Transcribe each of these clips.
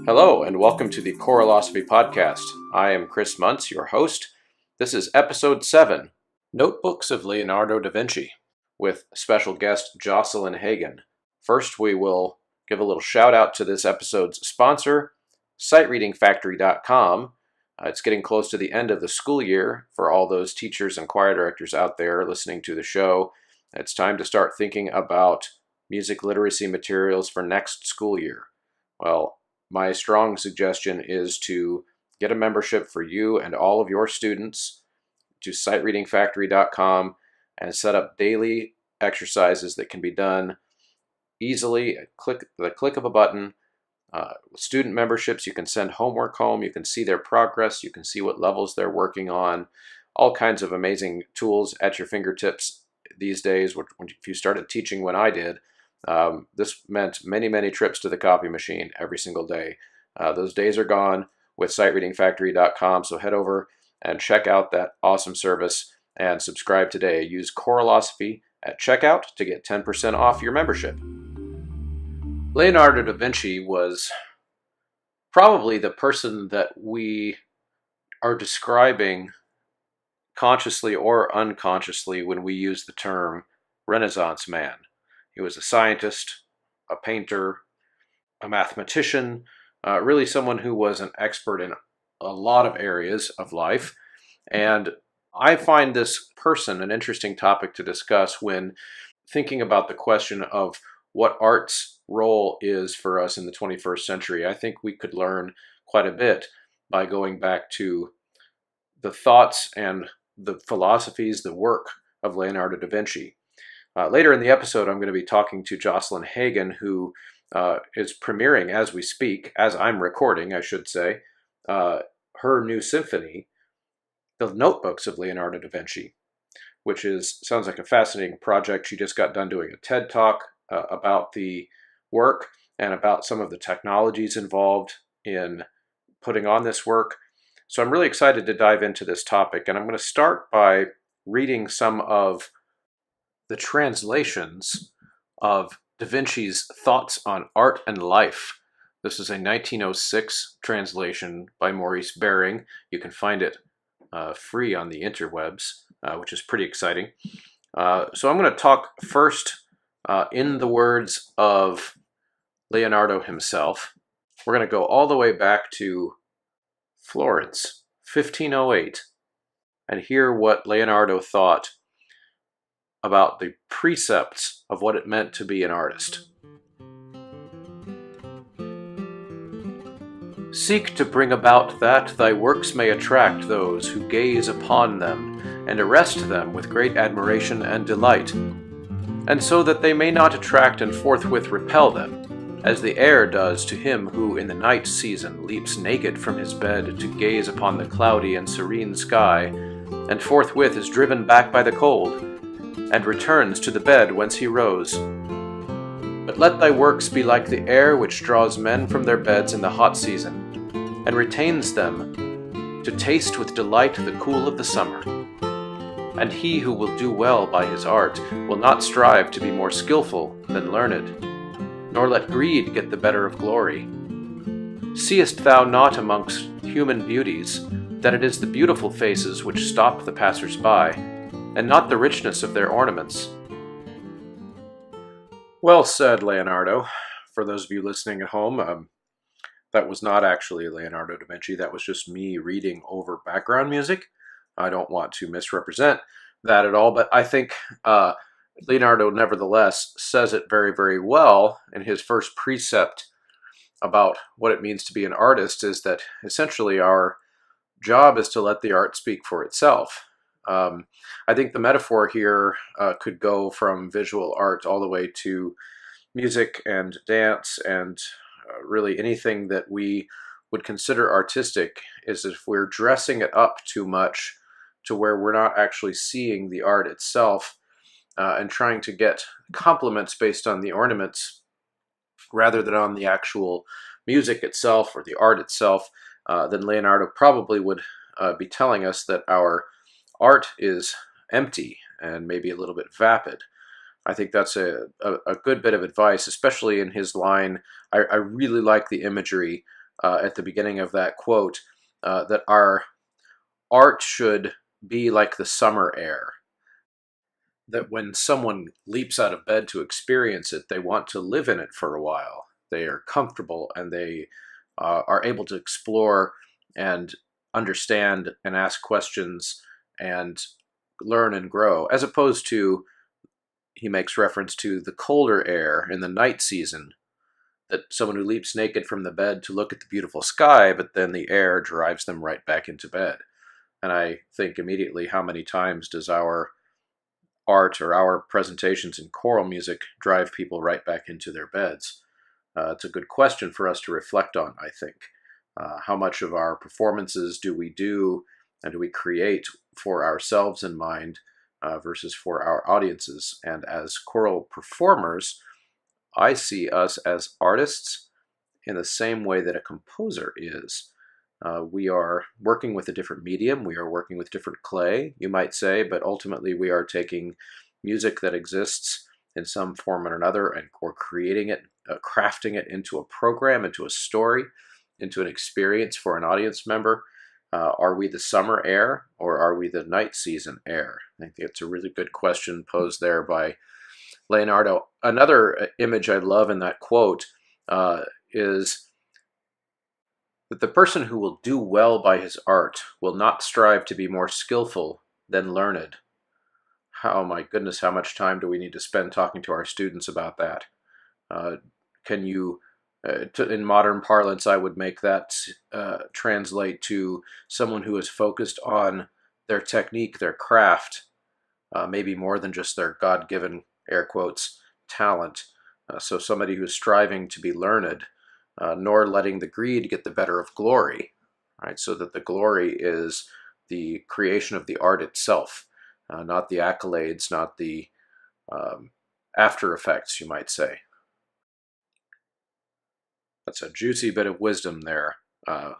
Hello, and welcome to the Choralosophy Podcast. I am Chris Muntz, your host. This is episode 7, Notebooks of Leonardo da Vinci, with special guest Jocelyn Hagen. First, we will give a little shout out to this episode's sponsor, SightReadingFactory.com. It's getting close to the end of the school year for all those teachers and choir directors out there listening to the show. It's time to start thinking about music literacy materials for next school year. Well, my strong suggestion is to get a membership for you and all of your students to SightReadingFactory.com and set up daily exercises that can be done easily at the click of a button. With student memberships, you can send homework home, you can see their progress, you can see what levels they're working on, all kinds of amazing tools at your fingertips these days. If you started teaching when I did, this meant many trips to the copy machine every single day. Those days are gone with SightReadingFactory.com, so head over and check out that awesome service and subscribe today. Use Choralosophy at checkout to get 10% off your membership. Leonardo da Vinci was probably the person that we are describing consciously or unconsciously when we use the term Renaissance man. He was a scientist, a painter, a mathematician, really someone who was an expert in a lot of areas of life. And I find this person an interesting topic to discuss when thinking about the question of what art's role is for us in the 21st century. I think we could learn quite a bit by going back to the thoughts and the philosophies, the work of Leonardo da Vinci. Later in the episode, I'm going to be talking to Jocelyn Hagen, who is premiering as we speak, as I'm recording, I should say, her new symphony, The Notebooks of Leonardo da Vinci, which sounds like a fascinating project. She just got done doing a TED Talk about the work and about some of the technologies involved in putting on this work. So I'm really excited to dive into this topic, and I'm going to start by reading some of the translations of Da Vinci's thoughts on art and life. This is a 1906 translation by Maurice Baring. You can find it free on the interwebs, which is pretty exciting. So I'm going to talk first in the words of Leonardo himself. We're going to go all the way back to Florence, 1508, and hear what Leonardo thought about the precepts of what it meant to be an artist. Seek to bring about that thy works may attract those who gaze upon them and arrest them with great admiration and delight, and so that they may not attract and forthwith repel them, as the air does to him who in the night season leaps naked from his bed to gaze upon the cloudy and serene sky, and forthwith is driven back by the cold, and returns to the bed whence he rose. But let thy works be like the air which draws men from their beds in the hot season, and retains them to taste with delight the cool of the summer. And he who will do well by his art will not strive to be more skillful than learned, nor let greed get the better of glory. Seest thou not amongst human beauties that it is the beautiful faces which stop the passers-by, and not the richness of their ornaments? Well said, Leonardo. For those of you listening at home, that was not actually Leonardo da Vinci. That was just me reading over background music. I don't want to misrepresent that at all, but I think Leonardo nevertheless says it very well in his first precept about what it means to be an artist, is that essentially our job is to let the art speak for itself. I think the metaphor here could go from visual art all the way to music and dance and really anything that we would consider artistic, is if we're dressing it up too much to where we're not actually seeing the art itself and trying to get compliments based on the ornaments rather than on the actual music itself or the art itself, then Leonardo probably would be telling us that our art is empty and maybe a little bit vapid. I think that's a good bit of advice, especially in his line. I really like the imagery at the beginning of that quote, that our art should be like the summer air. That when someone leaps out of bed to experience it, they want to live in it for a while. They are comfortable and they are able to explore and understand and ask questions and learn and grow, as opposed to, he makes reference to the colder air in the night season, that someone who leaps naked from the bed to look at the beautiful sky, but then the air drives them right back into bed. And I think immediately, how many times does our art or our presentations in choral music drive people right back into their beds? It's a good question for us to reflect on, I think. How much of our performances do we do and do we create for ourselves in mind versus for our audiences? And as choral performers, I see us as artists in the same way that a composer is. We are working with a different medium, we are working with different clay, you might say, but ultimately we are taking music that exists in some form or another or creating it, crafting it into a program, into a story, into an experience for an audience member. Are we the summer air or are we the night season air? I think it's a really good question posed there by Leonardo. Another image I love in that quote is that the person who will do well by his art will not strive to be more skillful than learned. Oh my goodness, how much time do we need to spend talking to our students about that? Can you, in modern parlance, I would make that translate to someone who is focused on their technique, their craft, maybe more than just their God-given, air quotes, talent. So somebody who's striving to be learned, nor letting the greed get the better of glory, right? So that the glory is the creation of the art itself, not the accolades, not the after effects, you might say. That's a juicy bit of wisdom there.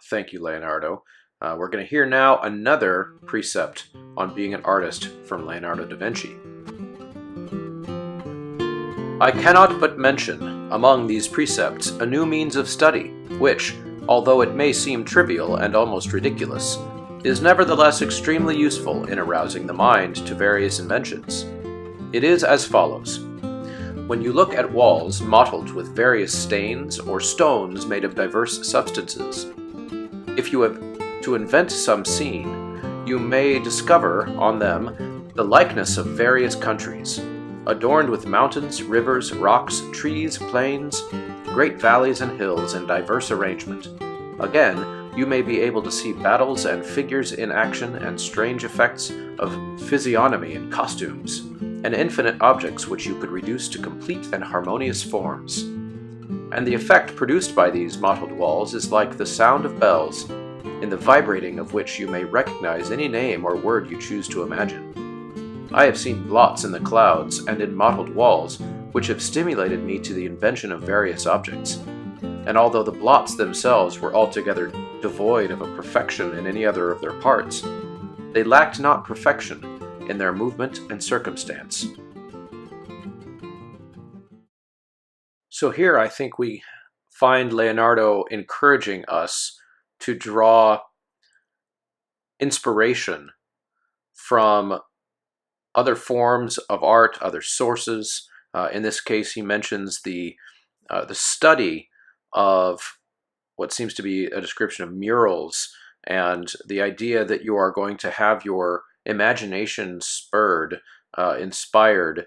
Thank you, Leonardo. We're going to hear now another precept on being an artist from Leonardo da Vinci. I cannot but mention, among these precepts, a new means of study, which, although it may seem trivial and almost ridiculous, is nevertheless extremely useful in arousing the mind to various inventions. It is as follows. When you look at walls mottled with various stains or stones made of diverse substances, if you have to invent some scene, you may discover on them the likeness of various countries, adorned with mountains, rivers, rocks, trees, plains, great valleys and hills in diverse arrangement. Again, you may be able to see battles and figures in action and strange effects of physiognomy and costumes, and infinite objects which you could reduce to complete and harmonious forms. And the effect produced by these mottled walls is like the sound of bells, in the vibrating of which you may recognize any name or word you choose to imagine. I have seen blots in the clouds and in mottled walls which have stimulated me to the invention of various objects. And although the blots themselves were altogether devoid of a perfection in any other of their parts, they lacked not perfection in their movement and circumstance. So here I think we find Leonardo encouraging us to draw inspiration from other forms of art, other sources. In this case, he mentions the study of what seems to be a description of murals, and the idea that you are going to have your imagination spurred, inspired,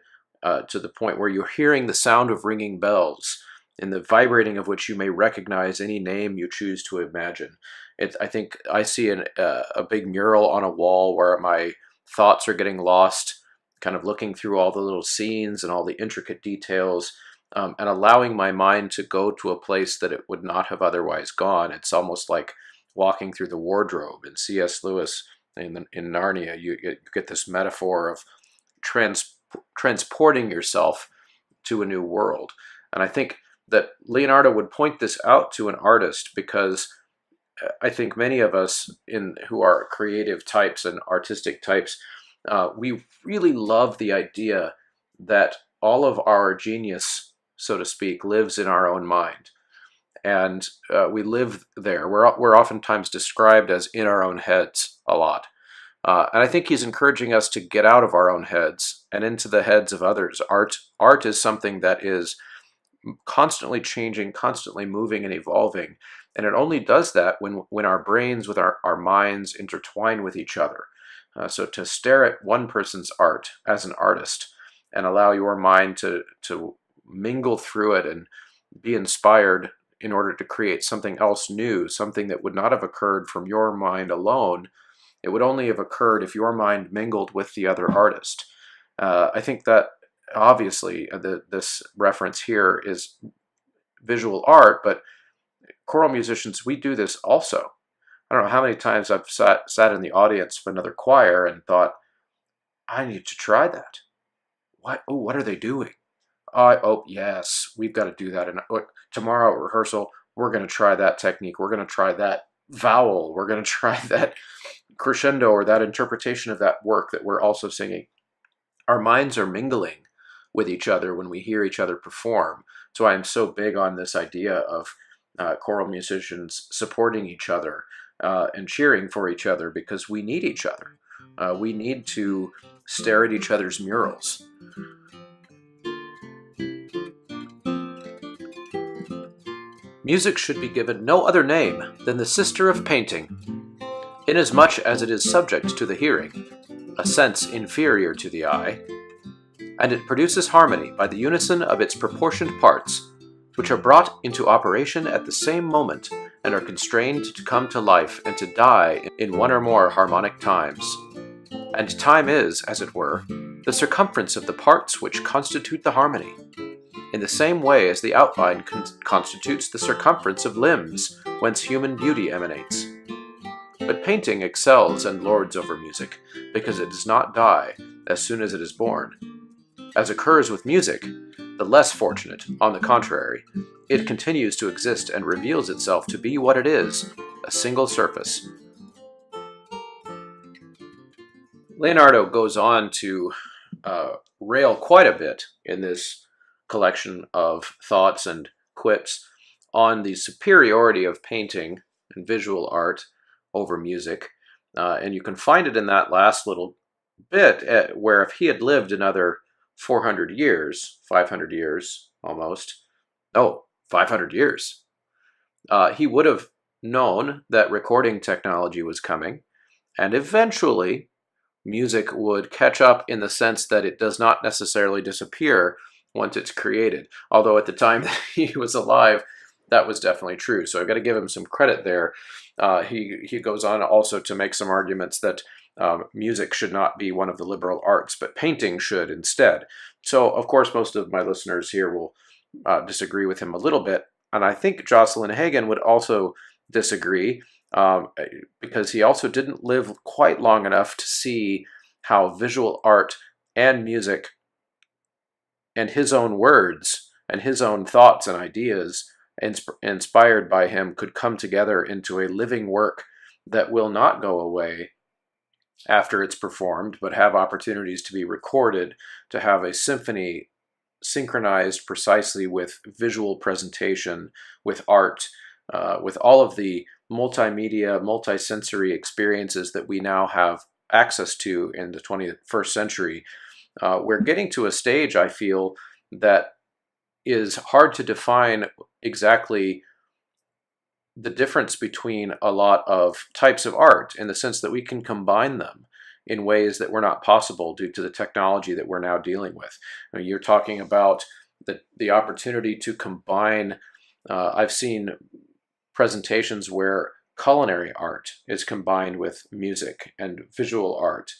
to the point where you're hearing the sound of ringing bells, in the vibrating of which you may recognize any name you choose to imagine. I think I see a big mural on a wall where my thoughts are getting lost, kind of looking through all the little scenes and all the intricate details, and allowing my mind to go to a place that it would not have otherwise gone. It's almost like walking through the wardrobe in C.S. Lewis in Narnia. You get this metaphor of transporting yourself to a new world. And I think that Leonardo would point this out to an artist, because I think many of us who are creative types and artistic types, we really love the idea that all of our genius, so to speak, lives in our own mind. and we live there. We're oftentimes described as in our own heads a lot. And I think he's encouraging us to get out of our own heads and into the heads of others. Art is something that is constantly changing, constantly moving and evolving. And it only does that when our brains with our minds intertwine with each other. So to stare at one person's art as an artist and allow your mind to mingle through it and be inspired in order to create something else new, something that would not have occurred from your mind alone. It would only have occurred if your mind mingled with the other artist. I think that obviously this reference here is visual art, but choral musicians, we do this also. I don't know how many times I've sat in the audience of another choir and thought, I need to try that. What are they doing? Oh, yes, we've got to do that. And tomorrow at rehearsal, we're going to try that technique. We're going to try that vowel. We're going to try that crescendo or that interpretation of that work that we're also singing. Our minds are mingling with each other when we hear each other perform. So I am so big on this idea of choral musicians supporting each other and cheering for each other, because we need each other. We need to stare at each other's murals. Music should be given no other name than the sister of painting, inasmuch as it is subject to the hearing, a sense inferior to the eye, and it produces harmony by the unison of its proportioned parts, which are brought into operation at the same moment and are constrained to come to life and to die in one or more harmonic times. And time is, as it were, the circumference of the parts which constitute the harmony, in the same way as the outline constitutes the circumference of limbs whence human beauty emanates. But painting excels and lords over music, because it does not die as soon as it is born. As occurs with music, the less fortunate, on the contrary, it continues to exist and reveals itself to be what it is, a single surface. Leonardo goes on to rail quite a bit in this collection of thoughts and quips on the superiority of painting and visual art over music. And you can find it in that last little bit where if he had lived another 400 years, 500 years almost, 500 years, he would have known that recording technology was coming, and eventually music would catch up in the sense that it does not necessarily disappear once it's created. Although at the time that he was alive, that was definitely true. So I've got to give him some credit there. He goes on also to make some arguments that music should not be one of the liberal arts, but painting should instead. So, of course, most of my listeners here will disagree with him a little bit. And I think Jocelyn Hagen would also disagree because he also didn't live quite long enough to see how visual art and music and his own words and his own thoughts and ideas inspired by him could come together into a living work that will not go away after it's performed, but have opportunities to be recorded, to have a symphony synchronized precisely with visual presentation, with art, with all of the multimedia, multisensory experiences that we now have access to in the 21st century. We're getting to a stage, I feel, that is hard to define exactly the difference between a lot of types of art, in the sense that we can combine them in ways that were not possible due to the technology that we're now dealing with. I mean, you're talking about the opportunity to combine, I've seen presentations where culinary art is combined with music and visual art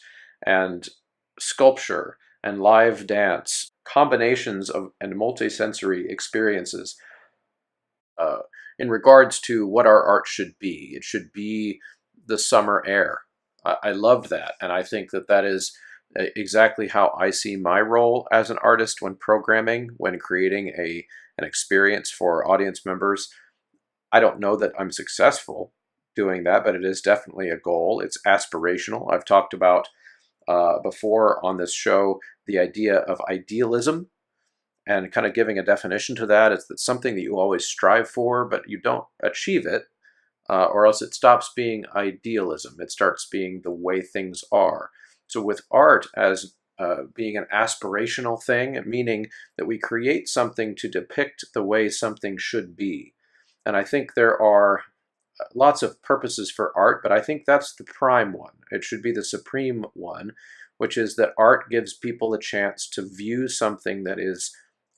and sculpture and live dance, combinations of and multisensory experiences in regards to what our art should be. It should be the summer air. I love that, and I think that that is exactly how I see my role as an artist when programming, when creating an experience for audience members. I don't know that I'm successful doing that, but it is definitely a goal. It's aspirational. I've talked about before on this show the idea of idealism And kind of giving a definition to that is that something that you always strive for, but you don't achieve it, or else it stops being idealism. It starts being the way things are. So with art as being an aspirational thing, meaning that we create something to depict the way something should be. And I think there are lots of purposes for art, but I think that's the prime one. It should be the supreme one, which is that art gives people a chance to view something that is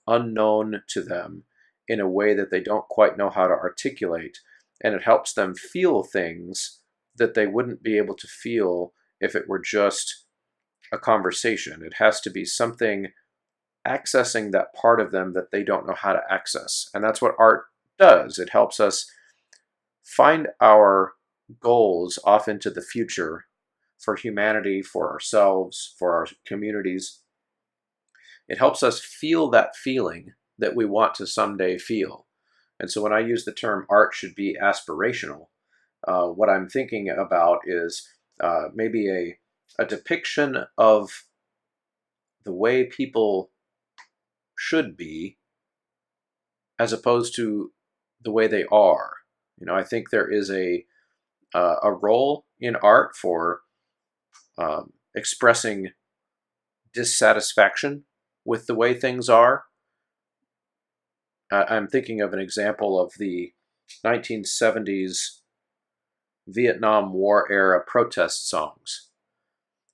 unknown to them in a way that they don't quite know how to articulate, and it helps them feel things that they wouldn't be able to feel if it were just a conversation. It has to be something accessing that part of them that they don't know how to access. And that's what art does. It helps us find our goals off into the future for humanity, for ourselves, for our communities. It helps us feel that feeling that we want to someday feel. And so when I use the term art should be aspirational, what I'm thinking about is maybe a depiction of the way people should be as opposed to the way they are. I think there is a role in art for expressing dissatisfaction with the way things are. I'm thinking of an example of the 1970s Vietnam War era protest songs.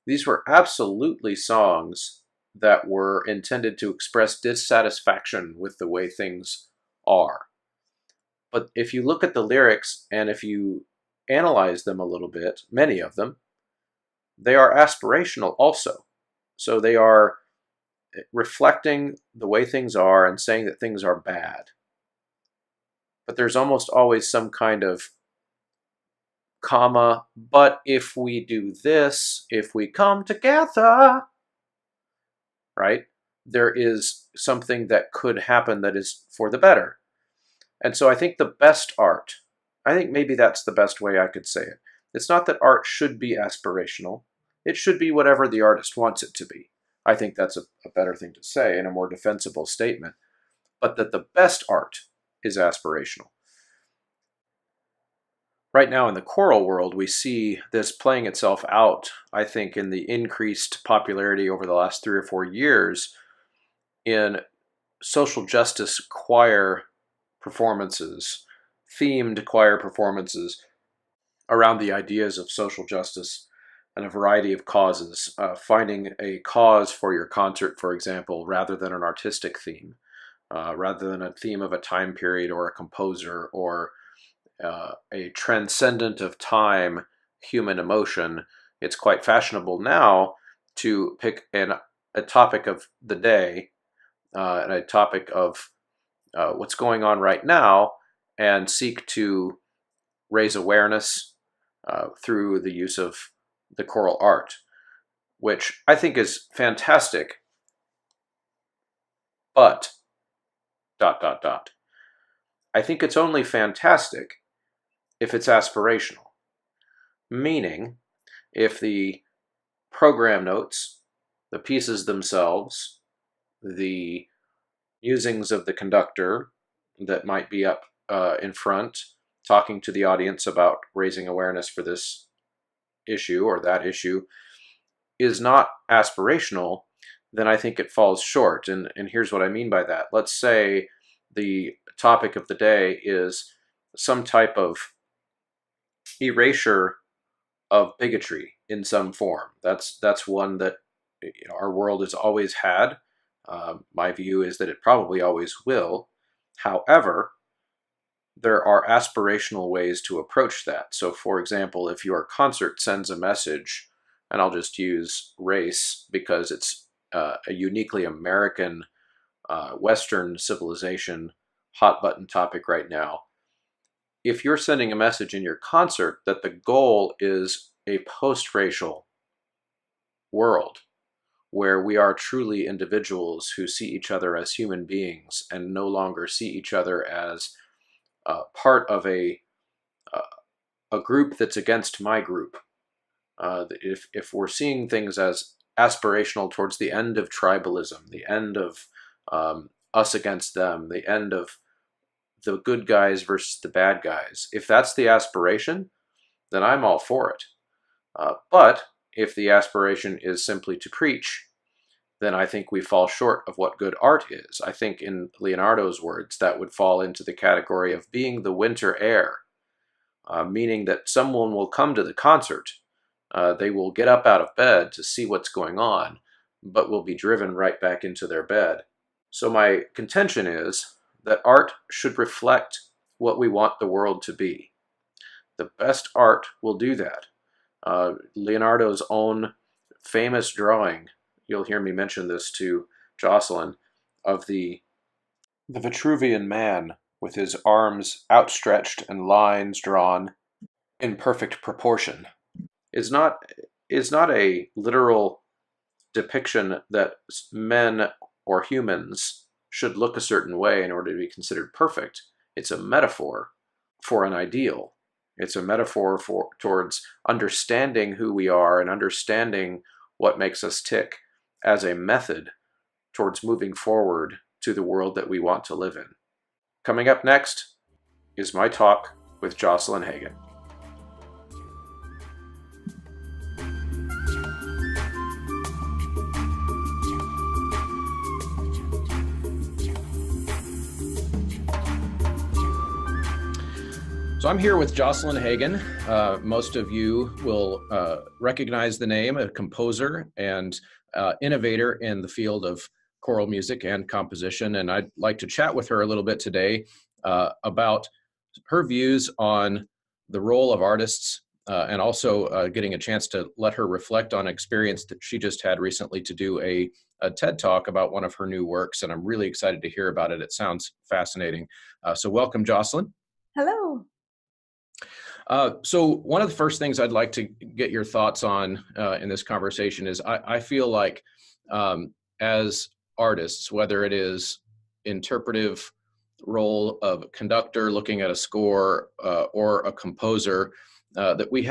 These were absolutely songs that were intended to express dissatisfaction with the way things are. But if you look at the lyrics and if you analyze them a little bit, many of them, they are aspirational also. So they are reflecting the way things are and saying that things are bad. But there's almost always some kind of comma, but if we do this, if we come together, right? There is something that could happen that is for the better. And so I think the best art, I think maybe that's the best way I could say it. It's not that art should be aspirational. It should be whatever the artist wants it to be. I think that's a better thing to say and a more defensible statement. But that the best art is aspirational. Right now in the choral world, we see this playing itself out, I think, in the increased popularity over the last 3 or 4 years in social justice choir performances, themed choir performances around the ideas of social justice and a variety of causes, finding a cause for your concert, for example, rather than an artistic theme, rather than a theme of a time period or a composer or a transcendent of time human emotion. It's quite fashionable now to pick a topic of the day and a topic of what's going on right now and seek to raise awareness through the use of the choral art, which I think is fantastic, but ... I think it's only fantastic if it's aspirational, meaning if the program notes, the pieces themselves, the musings of the conductor that might be up in front, talking to the audience about raising awareness for this issue or that issue, is not aspirational, then I think it falls short. And here's what I mean by that. Let's say the topic of the day is some type of erasure of bigotry in some form. That's one that our world has always had. My view is that it probably always will. However, there are aspirational ways to approach that. So for example, if your concert sends a message, and I'll just use race because it's a uniquely American Western civilization hot button topic right now. If you're sending a message in your concert that the goal is a post-racial world where we are truly individuals who see each other as human beings and no longer see each other as part of a group that's against my group. If we're seeing things as aspirational towards the end of tribalism, the end of us against them, the end of the good guys versus the bad guys. If that's the aspiration, then I'm all for it. But if the aspiration is simply to preach, then I think we fall short of what good art is. I think, in Leonardo's words, that would fall into the category of being the winter air, meaning that someone will come to the concert. They will get up out of bed to see what's going on, but will be driven right back into their bed. So my contention is that art should reflect what we want the world to be. The best art will do that. Leonardo's own famous drawing, you'll hear me mention this to Jocelyn, of the Vitruvian man with his arms outstretched and lines drawn in perfect proportion, is not a literal depiction that men or humans should look a certain way in order to be considered perfect. It's a metaphor for an ideal. It's a metaphor towards understanding who we are and understanding what makes us tick as a method towards moving forward to the world that we want to live in. Coming up next is my talk with Jocelyn Hagen. So I'm here with Jocelyn Hagen. Most of you will recognize the name, a composer and innovator in the field of choral music and composition. And I'd like to chat with her a little bit today about her views on the role of artists and also getting a chance to let her reflect on experience that she just had recently to do a TED Talk about one of her new works. And I'm really excited to hear about it. It sounds fascinating. So welcome, Jocelyn. Hello. So one of the first things I'd like to get your thoughts on in this conversation is I feel like as artists, whether it is interpretive role of a conductor looking at a score or a composer, that we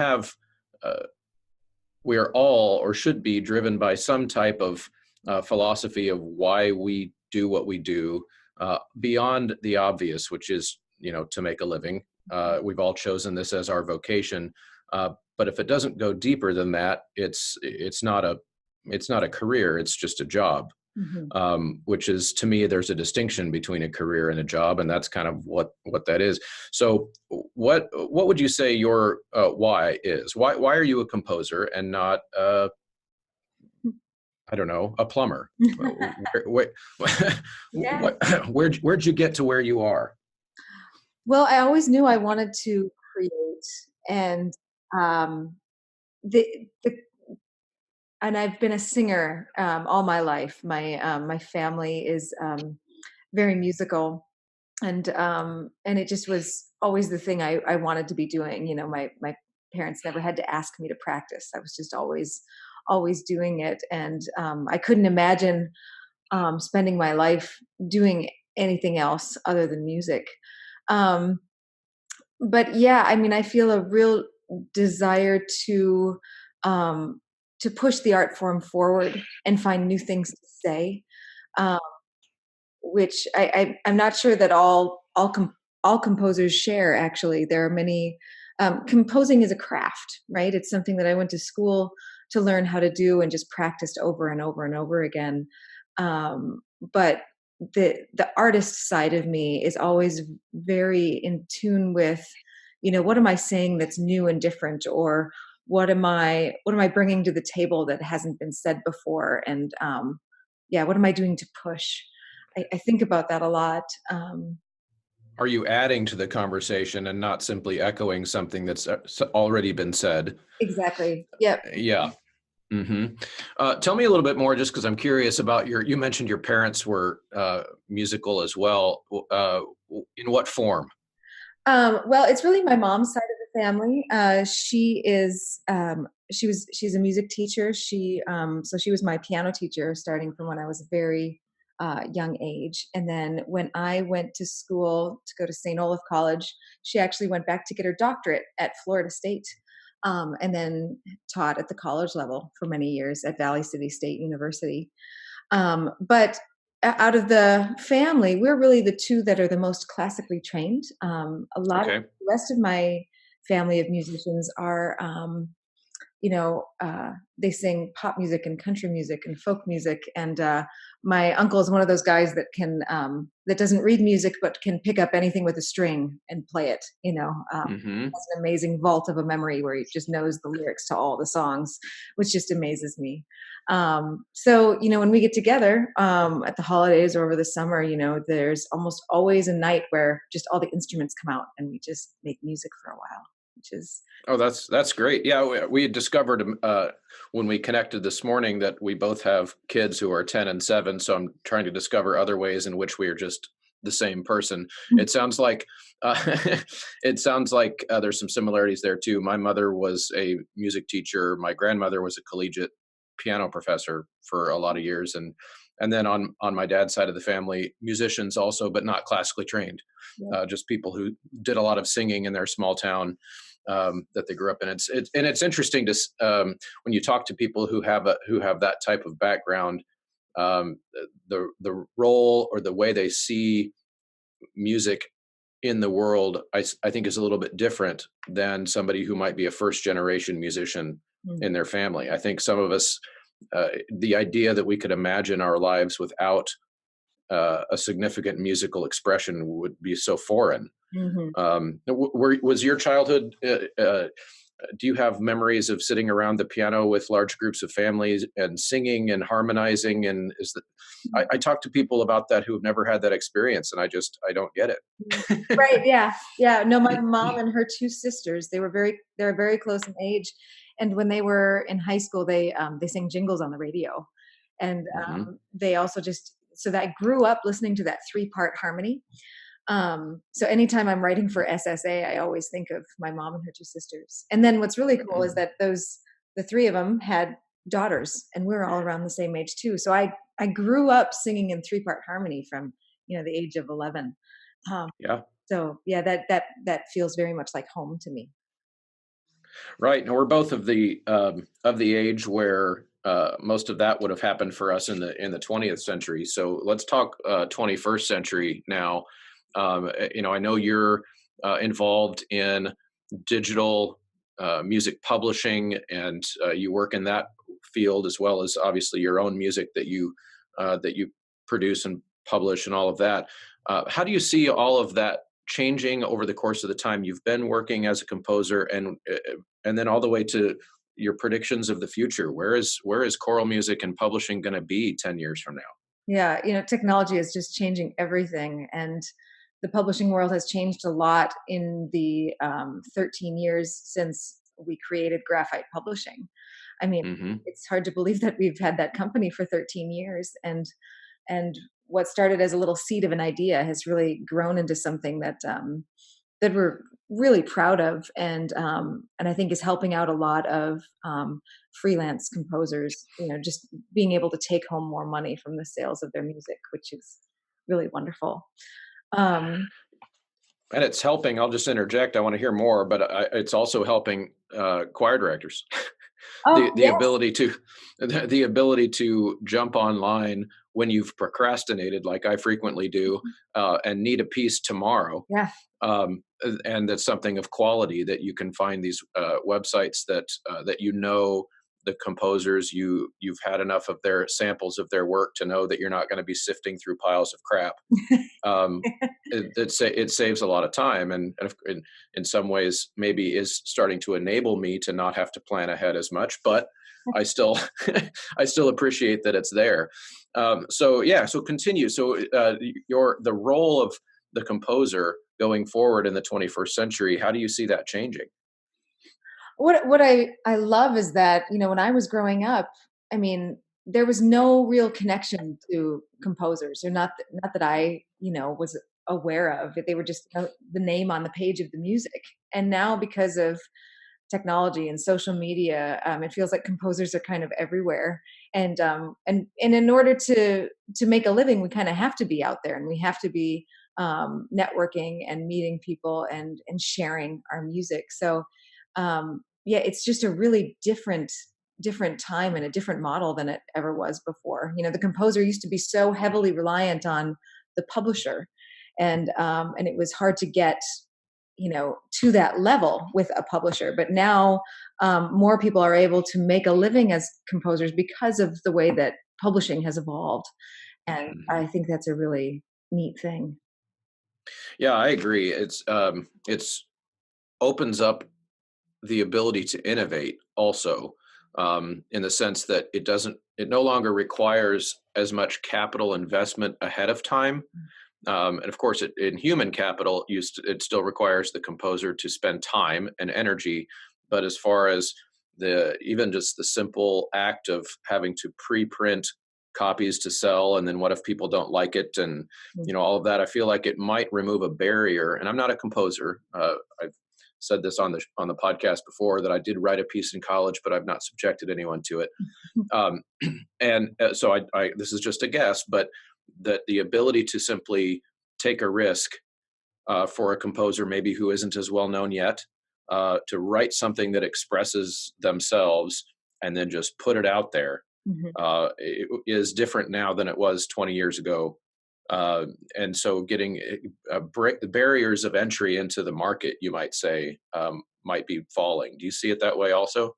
are all or should be driven by some type of philosophy of why we do what we do beyond the obvious, which is, to make a living. We've all chosen this as our vocation, but if it doesn't go deeper than that, it's not a career. It's just a job, which is, to me, there's a distinction between a career and a job, and that's kind of what that is. So, what would you say your why is? Why are you a composer and not I don't know, a plumber? Where'd you get to where you are? Well, I always knew I wanted to create, and um, the, the and I've been a singer all my life. My family is very musical, and it just was always the thing I wanted to be doing. My parents never had to ask me to practice. I was just always doing it, and I couldn't imagine spending my life doing anything else other than music. Um, but yeah, I mean, I feel a real desire um, to push the art form forward and find new things to say, um, which I'm not sure that all composers share. Actually, there are many. Composing is a craft, right? It's something that I went to school to learn how to do and just practiced over and over and over again. But the artist side of me is always very in tune with, what am I saying that's new and different, or what am I bringing to the table that hasn't been said before, and yeah, what am I doing to push? I think about that a lot. Are you adding to the conversation and not simply echoing something that's already been said? Exactly. Yep. Yeah. Tell me a little bit more, just because I'm curious about you mentioned your parents were musical as well. In what form? Well, it's really my mom's side of the family. She's a music teacher. So she was my piano teacher starting from when I was a very young age. And then when I went to school to go to St. Olaf College, she actually went back to get her doctorate at Florida State, and then taught at the college level for many years at Valley City State University. But out of the family, we're really the two that are the most classically trained. A lot of Okay. the rest of my family of musicians are, they sing pop music and country music and folk music. And my uncle is one of those guys that that doesn't read music, but can pick up anything with a string and play it. Hmm. Has an amazing vault of a memory where he just knows the lyrics to all the songs, which just amazes me. So, when we get together at the holidays or over the summer, there's almost always a night where just all the instruments come out and we just make music for a while, which is, Oh, that's great. Yeah, we had discovered when we connected this morning that we both have kids who are 10 and 7. So I'm trying to discover other ways in which we are just the same person. It sounds like uh, it sounds like there's some similarities there too. My mother was a music teacher. My grandmother was a collegiate piano professor for a lot of years, and then on my dad's side of the family, musicians also, but not classically trained. yeah. Just people who did a lot of singing in their small town that they grew up in. It's interesting to when you talk to people who have that type of background, the role or the way they see music in the world, I think is a little bit different than somebody who might be a first generation musician Mm. in their family. I think some of us, the idea that we could imagine our lives without a significant musical expression would be so foreign. Mhm. Was your childhood? Do you have memories of sitting around the piano with large groups of families and singing and harmonizing? And I talk to people about that who have never had that experience, and I don't get Mm. it. Right, yeah, yeah. No, my mom and her 2 sisters, they're very close in age, and when they were in high school, they sang jingles on the radio, and, Hmm. they also just so that I grew up listening to that three-part harmony. So anytime I'm writing for SSA, I always think of my mom and her 2 sisters. And then what's really cool is that the 3 of them had daughters, and we're all around the same age too. So I grew up singing in three-part harmony from, the age of 11. Um, Yeah. so yeah, that feels very much like home to me. Right. And we're both of the age where most of that would have happened for us in the 20th century. So let's talk 21st century now. I know you're involved in digital music publishing, and you work in that field as well as obviously your own music that you produce and publish and all of that. How do you see all of that changing over the course of the time you've been working as a composer, and then all the way to your predictions of the future? Where is choral music and publishing going to be 10 years from now? Yeah, technology is just changing everything, and the publishing world has changed a lot in the 13 years since we created Graphite Publishing. I mean, Hmm. it's hard to believe that we've had that company for 13 years, and what started as a little seed of an idea has really grown into something that we're really proud of, and I think is helping out a lot of freelance composers. Just being able to take home more money from the sales of their music, which is really wonderful. Um, And it's helping. I'll just interject. I want to hear more, but it's also helping choir directors. oh The yes, ability to the ability to jump online when you've procrastinated, like I frequently do, and need a piece tomorrow. yeah. And that's something of quality that you can find these websites that the composers, you've had enough of their samples of their work to know that you're not going to be sifting through piles of crap. um, it saves a lot of time, and in some ways maybe is starting to enable me to not have to plan ahead as much, but I still I still appreciate that it's there. So yeah, so continue. So the role of the composer going forward in the 21st century, how do you see that changing? What I love is that, when I was growing up, I mean, there was no real connection to composers, or not that I, was aware of. They were just, the name on the page of the music. And now, because of technology and social media, it feels like composers are kind of everywhere. And in order to make a living, we kind of have to be out there, and we have to be networking and meeting people and sharing our music. So yeah, it's just a really different time and a different model than it ever was before. The composer used to be so heavily reliant on the publisher, and it was hard to get to that level with a publisher. But now more people are able to make a living as composers because of the way that publishing has evolved, and Mhm. I think that's a really neat thing. Yeah, I agree. It's opens up the ability to innovate also, in the sense that it no longer requires as much capital investment ahead of time. And of course, in human capital, it still requires the composer to spend time and energy. But as far as even just the simple act of having to pre-print copies to sell, and then what if people don't like it, and all of that, I feel like it might remove a barrier. And I'm not a composer. I've said this on the podcast before that I did write a piece in college, but I've not subjected anyone to it. Um, and so this is just a guess, but that the ability to simply take a risk, for a composer maybe who isn't as well known yet, to write something that expresses themselves and then just put it out there, Mhm. is different now than it was 20 years ago. And so getting the barriers of entry into the market, you might say, might be falling. Do you see it that way also?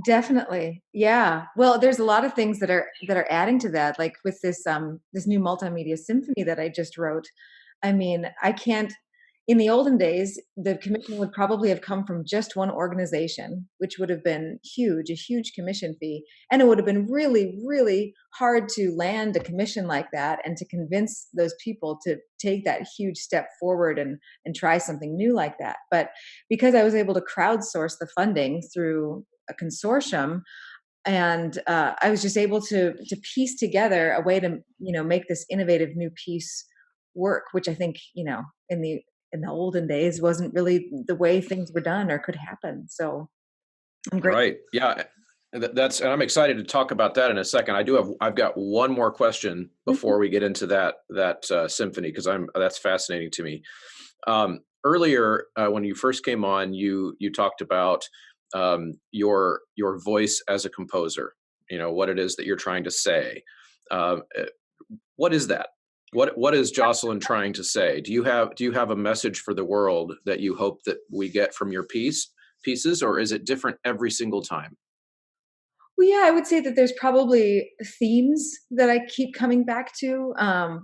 Definitely. Yeah. Well, there's a lot of things that are adding to that, like with this new multimedia symphony that I just wrote. I mean, I can't in the olden days, the commission would probably have come from just one organization, which would have been huge, a huge commission fee. And it would have been really, really hard to land a commission like that and to convince those people to take that huge step forward and try something new like that. But because I was able to crowdsource the funding through a consortium, and I was just able to piece together a way to make this innovative new piece work, which I think in the olden days wasn't really the way things were done or could happen. So I'm great. Right. Yeah. And I'm excited to talk about that in a second. I've got one more question Mhm. before we get into that symphony, because that's fascinating to me. Earlier, when you first came on, you talked about, your voice as a composer. What it is that you're trying to say. Uh, uh, what is that? What is Jocelyn trying to say? Do you have a message for the world that you hope that we get from your pieces, or is it different every single time? Well, yeah, I would say that there's probably themes that I keep coming back to,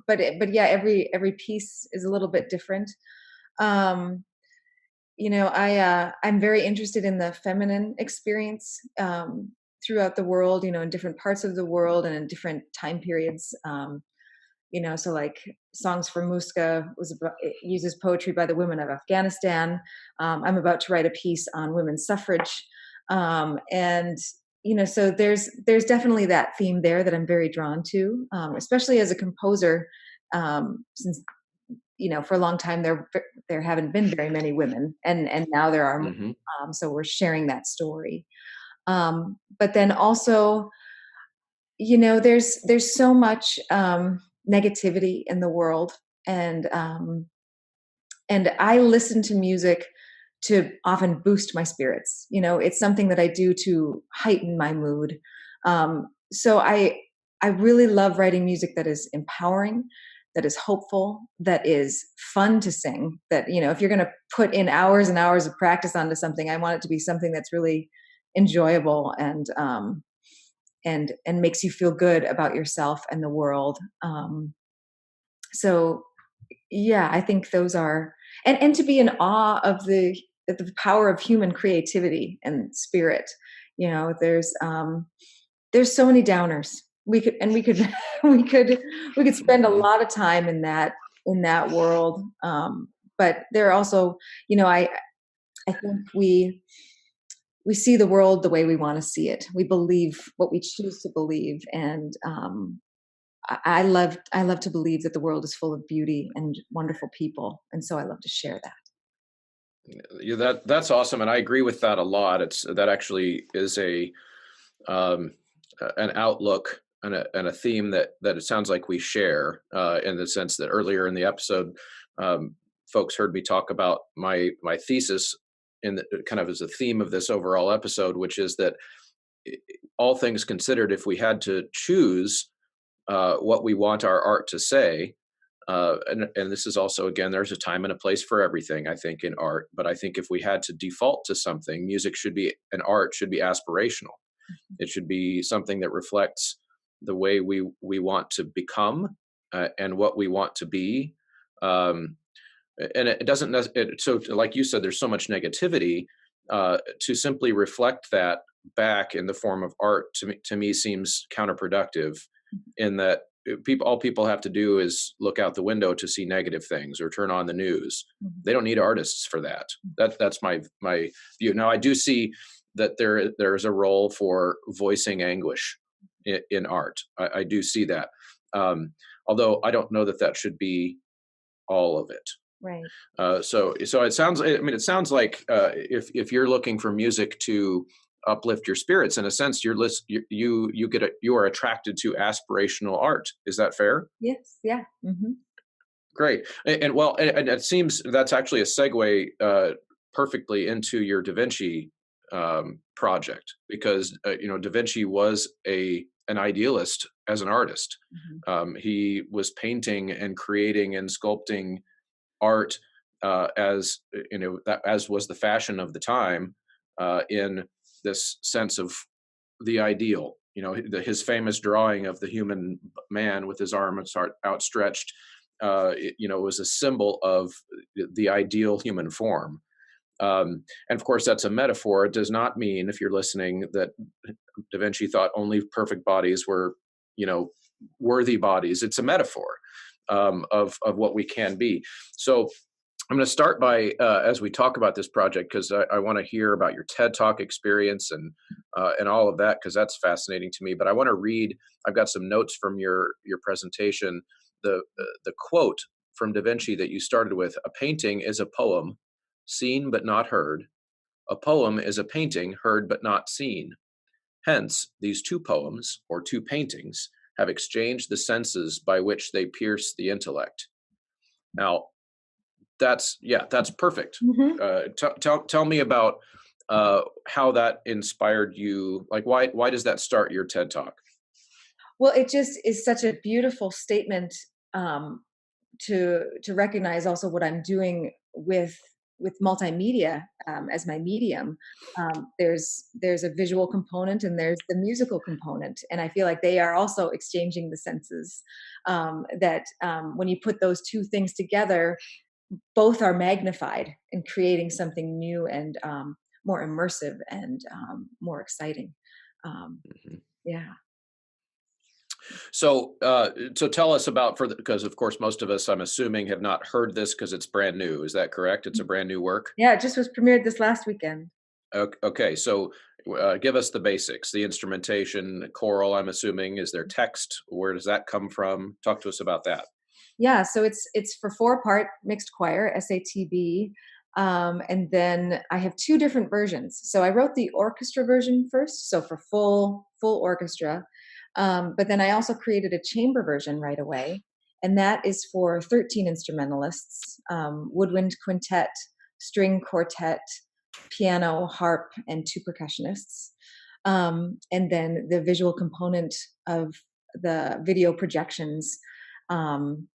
but yeah, every piece is a little bit different. Um, I'm very interested in the feminine experience throughout the world, in different parts of the world and in different time periods. So like Songs for Muska it uses poetry by the women of Afghanistan. I'm about to write a piece on women's suffrage, and so there's definitely that theme there that I'm very drawn to, especially as a composer, since for a long time there haven't been very many women, and now there are more. Hmm. So we're sharing that story. But then also, there's so much negativity in the world, and I listen to music to often boost my spirits. It's something that I do to heighten my mood. So I really love writing music that is empowering, that is hopeful, that is fun to sing. That if you're going to put in hours and hours of practice onto something, I want it to be something that's really enjoyable and makes you feel good about yourself and the world. So yeah, I think those are, and to be in awe of the power of human creativity and spirit. There's so many downers. We could we could we could spend a Hmm. lot of time in that world. But there are also, I think we see the world the way we want to see it. We believe what we choose to believe, and I love to believe that the world is full of beauty and wonderful people, and so I love to share that. Yeah, that's awesome, and I agree with that a lot. That actually is um, an outlook and a theme that it sounds like we share, in the sense that earlier in the episode, um, folks heard me talk about my thesis, kind of as a theme of this overall episode, which is that all things considered, if we had to choose what we want our art to say, and this is also, again, there's a time and a place for everything, I think, in art. But I think if we had to default to something, music should be, and art should be aspirational. It should be something that reflects the way we want to become, and what we want to be. Um, and it doesn't so like you said, there's so much negativity. To simply reflect that back in the form of art, to me seems counterproductive, in that all people have to do is look out the window to see negative things or turn on the news. Mhm. They don't need artists for that. That's my view. Now I do see that there's a role for voicing anguish in art. I do see that, although I don't know that that should be all of it. Right. So it sounds. I mean, it sounds like, if you're looking for music to uplift your spirits, in a sense, you are attracted to aspirational art. Is that fair? Yes. Yeah. Hmm. Great. And well, and it seems that's actually a segue perfectly into your Da Vinci project, because Da Vinci was a an idealist as an artist. Hmm. He was painting and creating and sculpting art, as that as was the fashion of the time, in this sense of the ideal. His famous drawing of the human man with his arms outstretched, was a symbol of the ideal human form. And of course, that's a metaphor. It does not mean, if you're listening, that Da Vinci thought only perfect bodies were, you know, worthy bodies. It's a metaphor, of what we can be. So I'm going to start by, as we talk about this project, because I want to hear about your TED Talk experience, and all of that, because that's fascinating to me. But I want to read. I've got some notes from your presentation. The quote from Da Vinci that you started with: "A painting is a poem, seen but not heard. A poem is a painting heard but not seen. Hence, these two poems, or two paintings, have exchanged the senses by which they pierce the intellect." Now, that's perfect. Hmm. Tell me about how that inspired you. Like, why does that start your TED Talk? Well, it just is such a beautiful statement, um, to recognize also what I'm doing with multimedia, as my medium. There's a visual component and there's the musical component, and I feel like they are also exchanging the senses. That when you put those two things together, both are magnified in creating something new and more immersive and more exciting. Um, Mhm. yeah. So tell us about, for because of course most of us, I'm assuming, have not heard this because it's brand new. Is that correct? It's a brand new work. Yeah, it just was premiered this last weekend. Okay, so give us the basics. The instrumentation, choral. I'm assuming, is there text? Where does that come from? Talk to us about that. Yeah, so it's for four-part mixed choir, SATB, and then I have two different versions. So I wrote the orchestra version first, so for full orchestra, but then I also created a chamber version right away, and that is for 13 instrumentalists, woodwind quintet, string quartet, piano, harp, and two percussionists. And then the visual component of the video projections,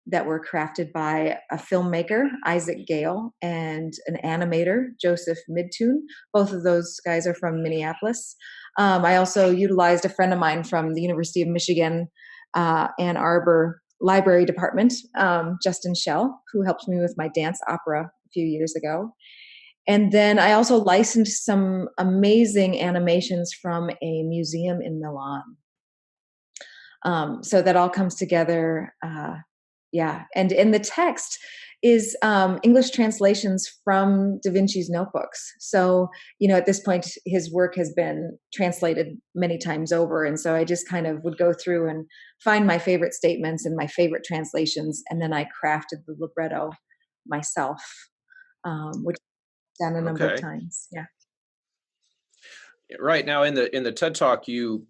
that were crafted by a filmmaker, Isaac Gale, and an animator, Joseph Midtune. Both of those guys are from Minneapolis. I also utilized a friend of mine from the University of Michigan, Ann Arbor Library Department, Justin Schell, who helped me with my dance opera a few years ago. And then I also licensed some amazing animations from a museum in Milan. So that all comes together. Yeah, and in the text is English translations from Da Vinci's notebooks. So at this point, his work has been translated many times over, and so I just kind of would go through and find my favorite statements and my favorite translations, and then I crafted the libretto myself, which I've done a number of Okay. times. Yeah. Right now in the TED Talk, you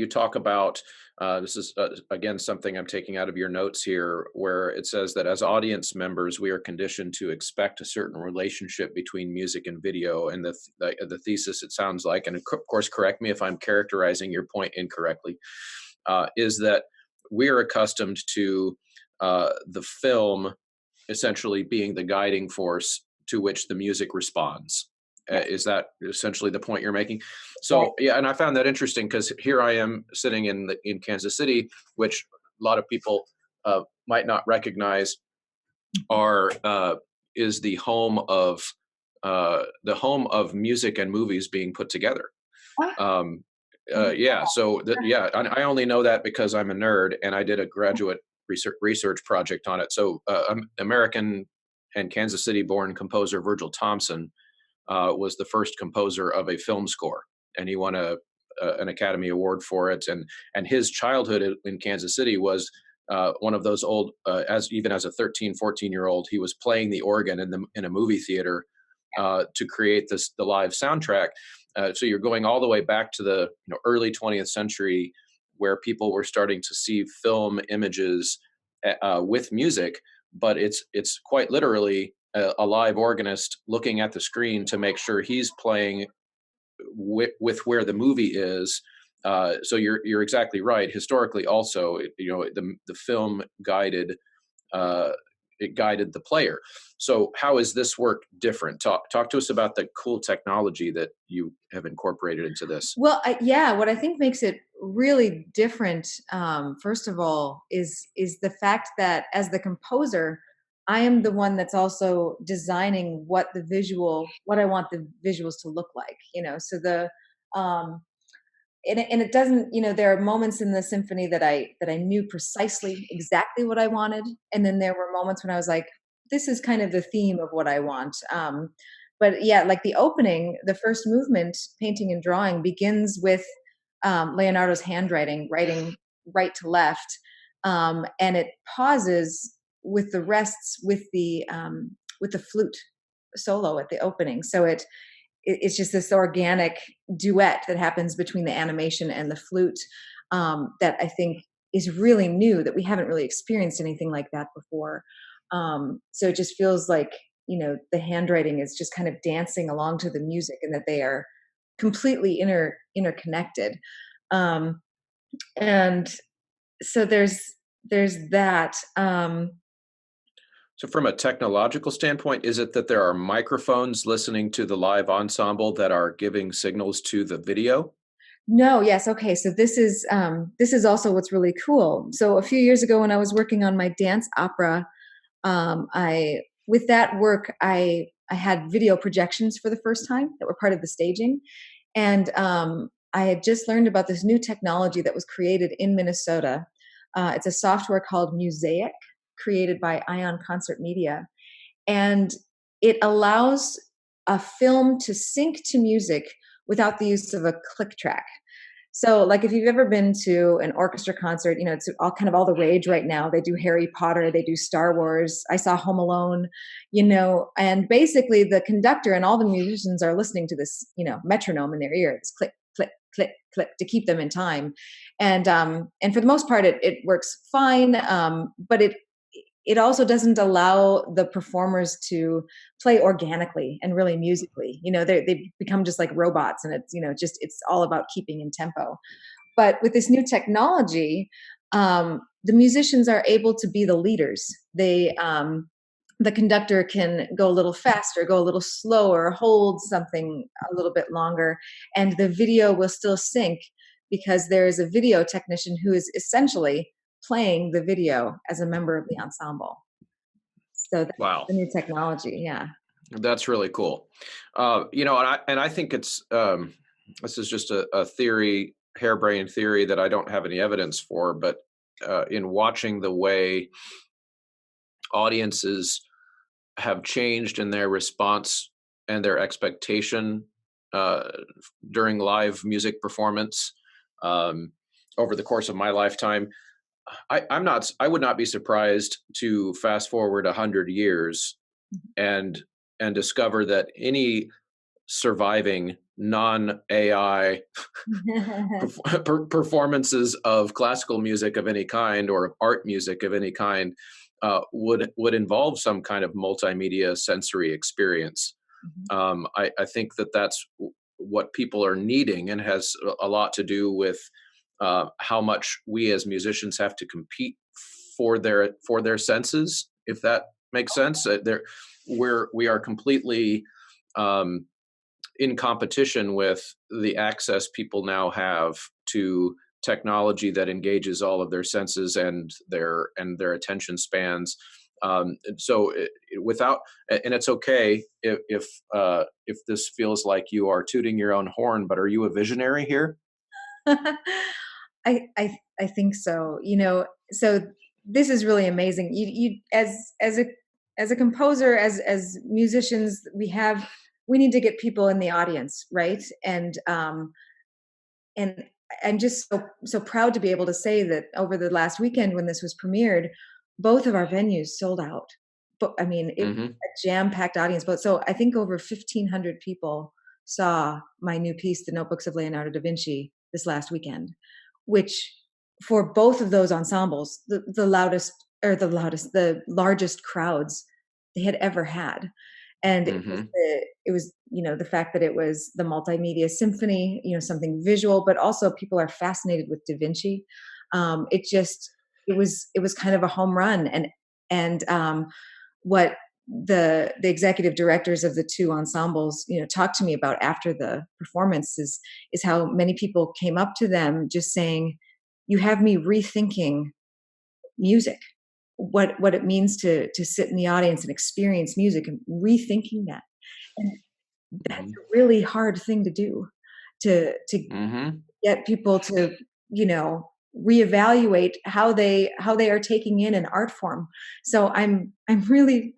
talk about this is again something I'm taking out of your notes here, where it says that as audience members, we are conditioned to expect a certain relationship between music and video. And the thesis, it sounds like, and of course, correct me if I'm characterizing your point incorrectly, is that we are accustomed to the film essentially being the guiding force to which the music responds. Yeah. Is that essentially the point you're making? Right. So yeah, and I found that interesting because here I am sitting in Kansas City, which a lot of people might not recognize are is the home of music and movies being put together. Ah, Um, I didn't yeah, so yeah, I only know that because I'm a nerd and I did a graduate research project on it. So, American and Kansas City born composer Virgil Thompson was the first composer of a film score, and he won an Academy Award for it. And his childhood in Kansas City was one of those old, as even as a 13, 14-year old, he was playing the organ in a movie theater to create the live soundtrack. So you're going all the way back to the early 20th century, where people were starting to see film images with music, but it's quite literally a live organist looking at the screen to make sure he's playing with where the movie is. So you're exactly right. Historically, also, the film uh, guided the player. So how is this work different? Talk to us about the cool technology that you have incorporated into this. Well, yeah, what I think makes it really different, first of all, is the fact that as the composer, I am the one that's also designing what I want the visuals to look like. So um, and it doesn't. There are moments in the symphony that I knew precisely exactly what I wanted, and then there were moments when I was like, this is kind of the theme of what I want. But yeah, like the opening, the first movement, painting and drawing, begins with Leonardo's handwriting, writing right to left, and it pauses with the rests with the flute solo at the opening. So it's just this organic duet that happens between the animation and the flute, that I think is really new, that we haven't really experienced anything like that before. So it just feels like the handwriting is just kind of dancing along to the music, and that they are completely interconnected. Um, and so there's that. So, from a technological standpoint, is it that there are microphones listening to the live ensemble that are giving signals to the video? No, yes, okay. So this is also what's really cool. So a few years ago, when I was working on my dance opera, I with that work, I had video projections for the first time that were part of the staging, and I had just learned about this new technology that was created in Minnesota. It's a software called Mosaic, created by Ion Concert Media, and it allows a film to sync to music without the use of a click track. So, like, if you've ever been to an orchestra concert, it's all the rage right now. They do Harry Potter, they do Star Wars. I saw Home Alone, and basically the conductor and all the musicians are listening to this, metronome in their ear. It's click, click, click, click to keep them in time, and for the most part, it works fine. But it also doesn't allow the performers to play organically and really musically. They become just like robots, and it's all about keeping in tempo. But with this new technology, the musicians are able to be the leaders. The conductor can go a little faster, go a little slower, hold something a little bit longer, and the video will still sync, because there is a video technician who is essentially playing the video as a member of the ensemble. So that's Wow, the new technology. Yeah. that's really cool. And I think it's this is just a theory, harebrained theory that I don't have any evidence for, but in watching the way audiences have changed in their response and their expectation uh, during live music performance um, over the course of my lifetime. I would not be surprised to fast forward 100 years and discover that any surviving non-AI performances of classical music of any kind or of art music of any kind would involve some kind of multimedia sensory experience. Mhm. I think that that's what people are needing, and has a lot to do with how much we as musicians have to compete for their senses, if that makes sense. We are completely um, in competition with the access people now have to technology that engages all of their senses and their attention spans. Without, and it's okay if this feels like you are tooting your own horn, but are you a visionary here? I think so. So this is really amazing. You as a composer, as musicians, we need to get people in the audience, right? And I'm just so proud to be able to say that over the last weekend when this was premiered, both of our venues sold out. But I mean, it Hmm. a jam-packed audience. But so I think over 1,500 people saw my new piece, The Notebooks of Leonardo da Vinci, this last weekend, which for both of those ensembles, the largest crowds they had ever had. And Hmm. it was, the fact that it was the multimedia symphony, something visual, but also people are fascinated with Da Vinci. It just, it was kind of a home run. And what the executive directors of the two ensembles, talked to me about after the performance is how many people came up to them just saying, "You have me rethinking music, what it means to sit in the audience and experience music, and rethinking that." And that's Hmm. a really hard thing to do, to Hmm. get people to, reevaluate how they are taking in an art form. So I'm really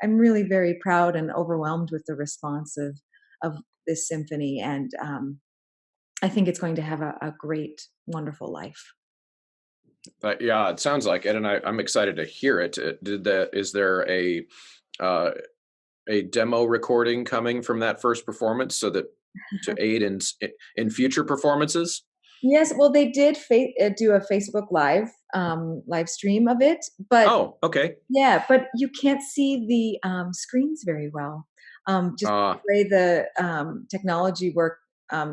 very proud and overwhelmed with the response of this symphony, and I think it's going to have a great, wonderful life. Yeah, it sounds like it, and I'm excited to hear it. Is there uh, a demo recording coming from that first performance so that to aid in future performances? Yes, well, they did do a Facebook live stream of it, but Oh, okay. yeah, but you can't see the screens very well. Just the Uh, way the technology work.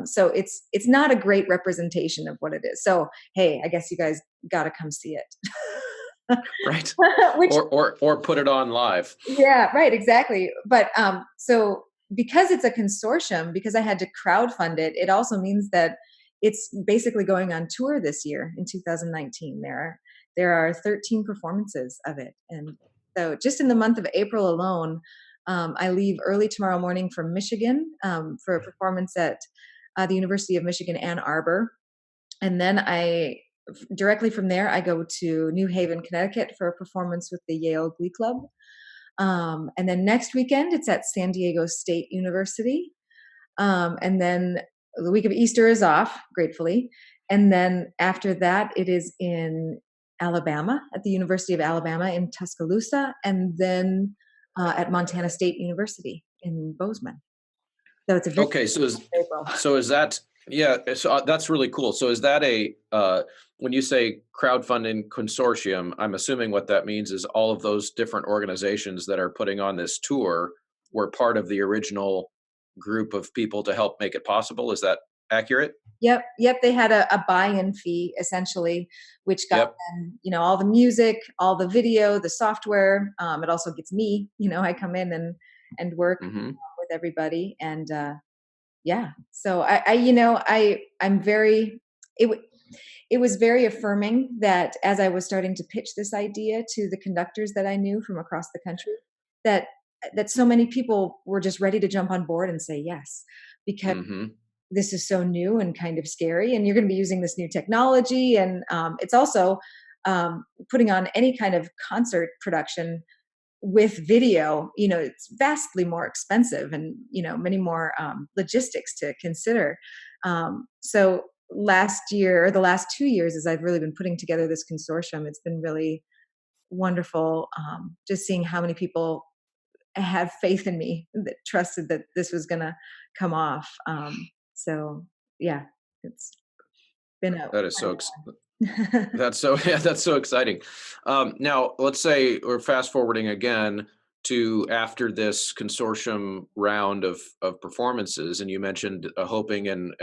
So it's not a great representation of what it is. So hey, I guess you guys got to come see it. right. Which Or put it on live. Yeah, right, exactly. But so because it's a consortium, because I had to crowdfund it, it also means that it's basically going on tour this year in 2019. There are 13 performances of it, and so just in the month of April alone, I leave early tomorrow morning from Michigan for a performance at the University of Michigan Ann Arbor, and then directly from there I go to New Haven, Connecticut for a performance with the Yale Glee Club. And then next weekend, it's at San Diego State University. And then the week of Easter is off, gratefully. And then after that, it is in Alabama, at the University of Alabama in Tuscaloosa, and then at Montana State University in Bozeman. So it's a very Okay, April. so is that, yeah? So that's really cool. So is that a when you say crowdfunding consortium? I'm assuming what that means is all of those different organizations that are putting on this tour were part of the original group of people to help make it possible. Is that accurate? Yep, yep. They had a buy-in fee essentially, which got Yep. them, all the music, all the video, the software. It also gets me, I come in and work Hmm. with everybody, and yeah. So I'm very. It was very affirming that as I was starting to pitch this idea to the conductors that I knew from across the country, that so many people were just ready to jump on board and say yes, because Hmm. this is so new and kind of scary, and you're going to be using this new technology, and it's also putting on any kind of concert production with video. It's vastly more expensive, and many more logistics to consider. So last year, or the last 2 years, as I've really been putting together this consortium, it's been really wonderful, just seeing how many people had faith in me, that trusted that this was going to come off. So yeah, it's been a That is quite so a ride. That's so yeah, that's so exciting. Now, let's say we're fast forwarding again to after this consortium round of performances, and you mentioned hoping and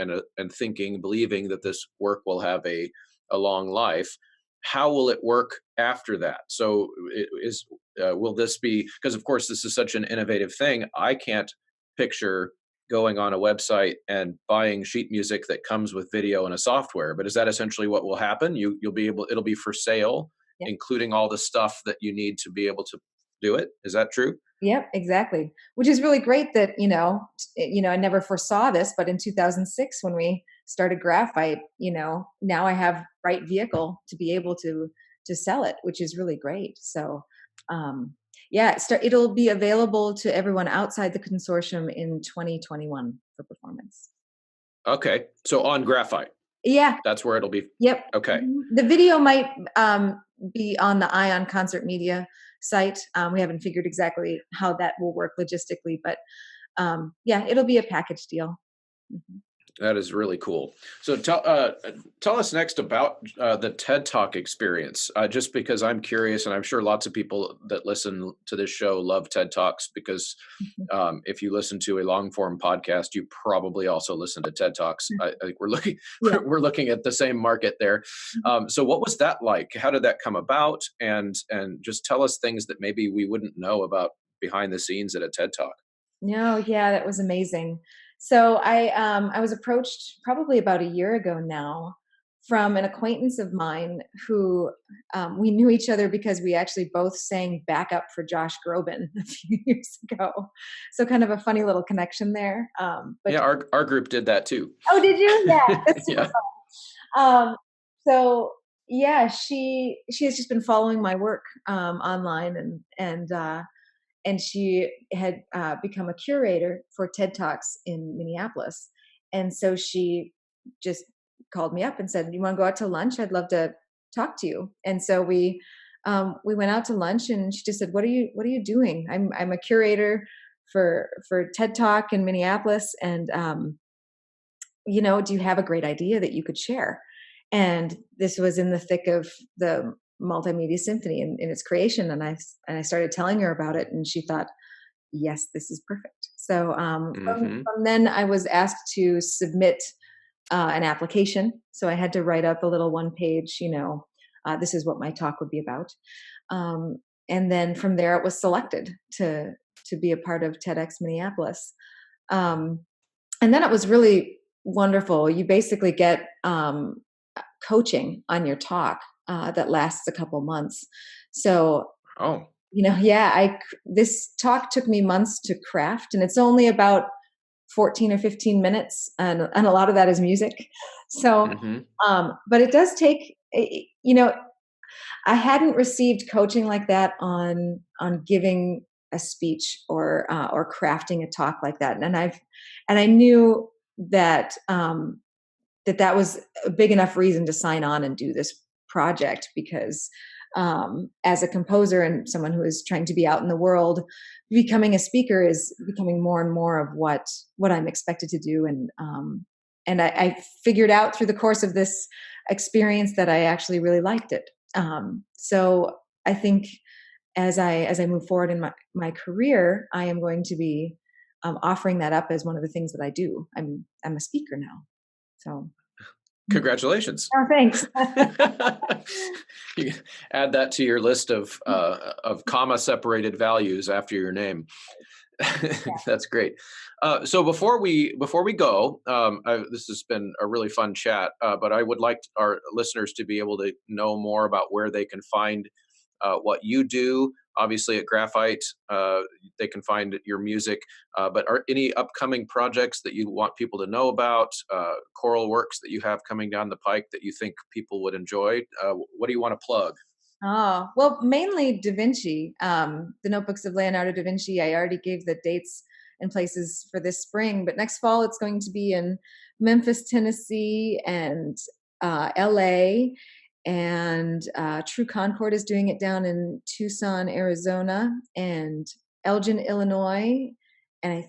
thinking, believing that this work will have a long life. How will it work after that? So, will this be, because of course this is such an innovative thing? I can't picture going on a website and buying sheet music that comes with video and a software. But is that essentially what will happen? You'll be able, it'll be for sale, Yeah. including all the stuff that you need to be able to do it. Is that true? Yep, exactly. Which is really great that, I never foresaw this, but in 2006 when we started Graphite, now I have right vehicle to be able to sell it, which is really great. So, yeah, it'll be available to everyone outside the consortium in 2021 for performance. Okay. So on Graphite, Yeah, that's where it'll be. yep. Okay. The video might be on the Ion Concert Media site. We haven't figured exactly how that will work logistically, but yeah, it'll be a package deal. Mhm. That is really cool. So tell us next about the TED Talk experience. Just because I'm curious, and I'm sure lots of people that listen to this show love TED Talks because Mhm. if you listen to a long form podcast, you probably also listen to TED Talks. I think we're looking Yeah. we're looking at the same market there. Mhm. So what was that like? How did that come about? And just tell us things that maybe we wouldn't know about behind the scenes at a TED Talk. No, yeah, that was amazing. So I was approached probably about a year ago now from an acquaintance of mine who we knew each other because we actually both sang backup for Josh Groban a few years ago. So kind of a funny little connection there. But Yeah, our group did that too. oh, did you? Yeah, that's super Yeah. fun. So yeah, she has just been following my work online and she had become a curator for TED Talks in Minneapolis. And so she just called me up and said, "You want to go out to lunch? I'd love to talk to you." And so we went out to lunch, and she just said, What are you doing?" I'm a curator for TED Talk in Minneapolis, and do you have a great idea that you could share? And this was in the thick of the multimedia symphony in its creation, and I started telling her about it, and she thought, yes, this is perfect. So Hmm. from then I was asked to submit an application. So I had to write up a little one page, this is what my talk would be about. Um, and then from there it was selected to be a part of TEDx Minneapolis. Um, and then it was really wonderful. You basically get coaching on your talk that lasts a couple months. So Oh. yeah, this talk took me months to craft, and it's only about 14 or 15 minutes, and a lot of that is music. So, Hmm. but it does take, I hadn't received coaching like that on giving a speech or crafting a talk like that, and I knew that that was a big enough reason to sign on and do this project because as a composer and someone who is trying to be out in the world, becoming a speaker is becoming more and more of what I'm expected to do, and I figured out through the course of this experience that I actually really liked it. So I think as I move forward in my career, I am going to be offering that up as one of the things that I do. I'm a speaker now, so. Congratulations. Oh, thanks. You add that to your list of comma separated values after your name. That's great. So before we go, this has been a really fun chat. But I would like our listeners to be able to know more about where they can find what you do. Obviously, at Graphite, they can find your music. But are any upcoming projects that you want people to know about? Choral works that you have coming down the pike that you think people would enjoy? What do you want to plug? Oh, well, mainly Da Vinci, the notebooks of Leonardo da Vinci. I already gave the dates and places for this spring, but next fall it's going to be in Memphis, Tennessee, and LA. And True Concord is doing it down in Tucson, Arizona. And Elgin, Illinois, and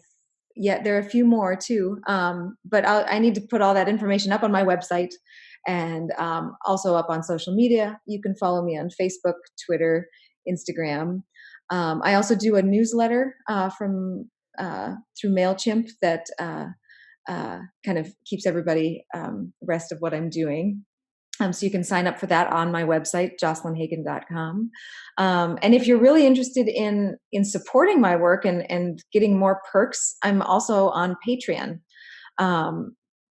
yeah, there are a few more too. But I need to put all that information up on my website and also up on social media. You can follow me on Facebook, Twitter, Instagram. I also do a newsletter from through Mailchimp that kind of keeps everybody abreast of what I'm doing. So you can sign up for that on my website, jocelynhagen.com. And if you're really interested in supporting my work and getting more perks, I'm also on Patreon. Um,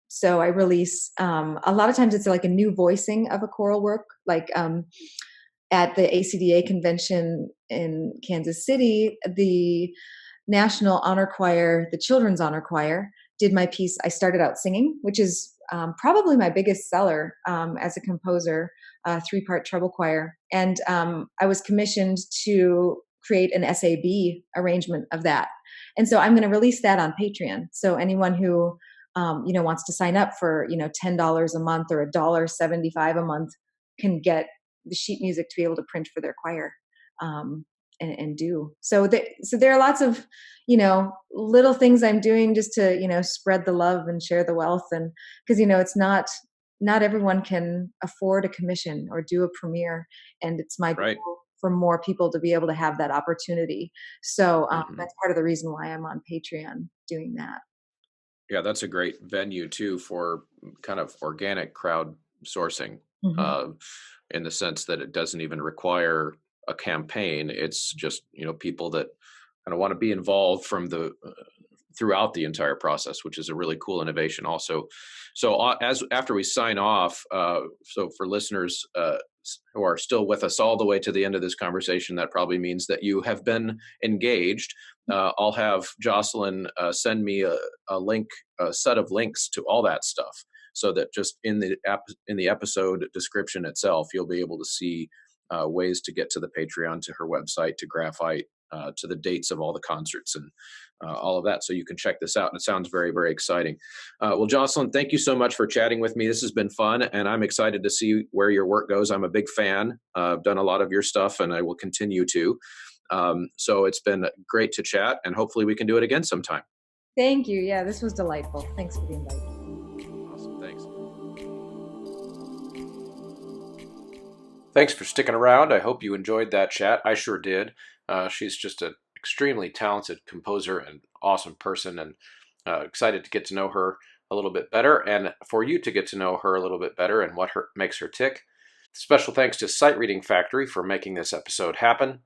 so I release a lot of times it's like a new voicing of a choral work, like at the ACDA convention in Kansas City, the National Honor Choir, the Children's Honor Choir, did my piece. I started out singing, which is probably my biggest seller as a composer, three-part treble choir. And I was commissioned to create an SAB arrangement of that. And so I'm going to release that on Patreon. So anyone who wants to sign up for $10 a month or $1.75 a month can get the sheet music to be able to print for their choir. And do so there are lots of little things I'm doing just to spread the love and share the wealth, and because it's not everyone can afford a commission or do a premiere, and it's my Right. goal for more people to be able to have that opportunity. So Mm-hmm. that's part of the reason why I'm on Patreon doing that. Yeah, that's a great venue too for kind of organic crowd sourcing, Mm-hmm. uh, in the sense that it doesn't even require a campaign. It's just people that kind of want to be involved from the throughout the entire process, which is a really cool innovation. Also, so as after we sign off, so for listeners who are still with us all the way to the end of this conversation, that probably means that you have been engaged. I'll have Jocelyn send me a link, a set of links to all that stuff, so that just in the episode description itself, you'll be able to see ways to get to the Patreon, to her website, to Graphite, to the dates of all the concerts and all of that. So you can check this out. And it sounds very, very exciting. Well, Jocelyn, thank you so much for chatting with me. This has been fun, and I'm excited to see where your work goes. I'm a big fan. I've done a lot of your stuff, and I will continue to. So it's been great to chat, and hopefully we can do it again sometime. Thank you. Yeah, this was delightful. Thanks for the invite. Awesome. Thanks. Thanks for sticking around. I hope you enjoyed that chat. I sure did. She's just an extremely talented composer and awesome person, and excited to get to know her a little bit better, and for you to get to know her a little bit better and what makes her tick. Special thanks to Sight Reading Factory for making this episode happen.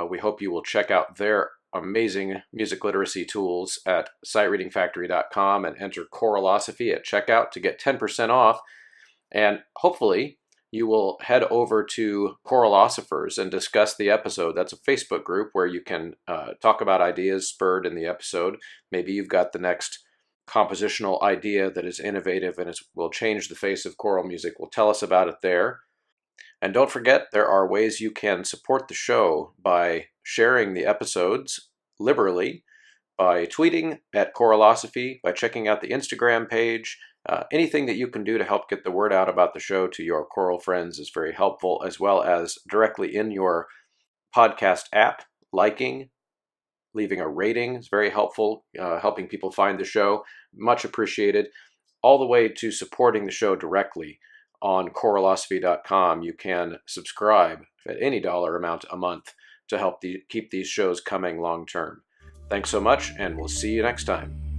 We hope you will check out their amazing music literacy tools at sightreadingfactory.com and enter Choralosophy at checkout to get 10% off. And hopefully you will head over to Choralosophers and discuss the episode. That's a Facebook group where you can talk about ideas spurred in the episode. Maybe you've got the next compositional idea that is innovative and will change the face of choral music. Well, tell us about it there. And don't forget, there are ways you can support the show by sharing the episodes liberally, by tweeting at Choralosophy, by checking out the Instagram page. Anything that you can do to help get the word out about the show to your choral friends is very helpful, as well as directly in your podcast app. Liking, leaving a rating is very helpful, helping people find the show. Much appreciated. All the way to supporting the show directly on choralosophy.com. You can subscribe at any dollar amount a month to help keep these shows coming long term. Thanks so much, and we'll see you next time.